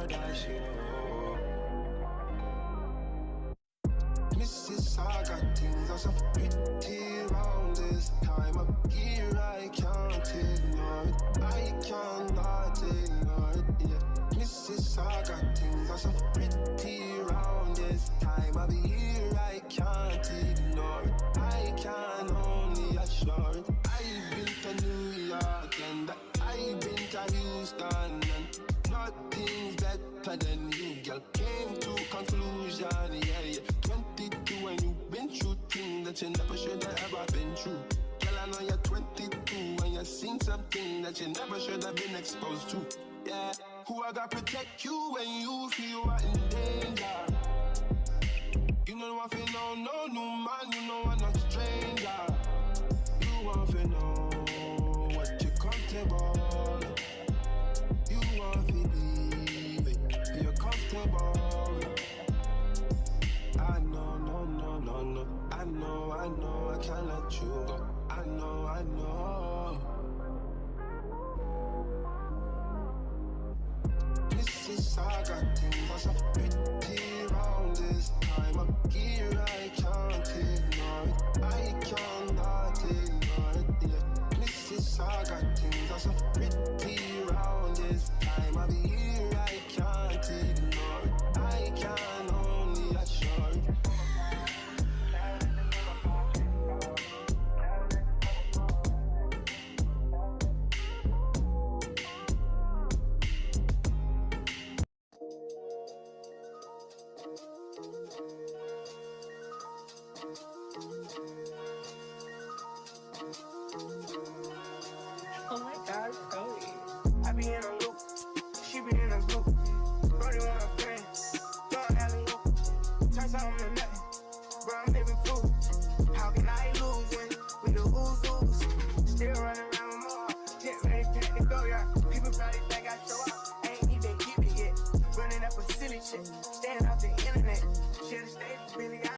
that shit up. Mrs. I got things that's so pretty round this time of year. I can't ignore it. I cannot ignore it, yeah. Mrs. I got things that's so pretty round this time of year. I can't ignore it. I can only assure it. I've been to New York and I've been to Houston, and nothing's better than you, girl. Came to conclusion, yeah. 22 and you've been through things that you never should have ever been through. Girl, I know you're 22 and you've seen something that you never should have been exposed to. Yeah, who I gotta protect you when you feel you are in danger. You know what I know, no new man, you know I'm not stranger. You want to know what you're comfortable. You want to be, you're comfortable. I know, no. I know, I can't let you go. I know. This is I got things that's so pretty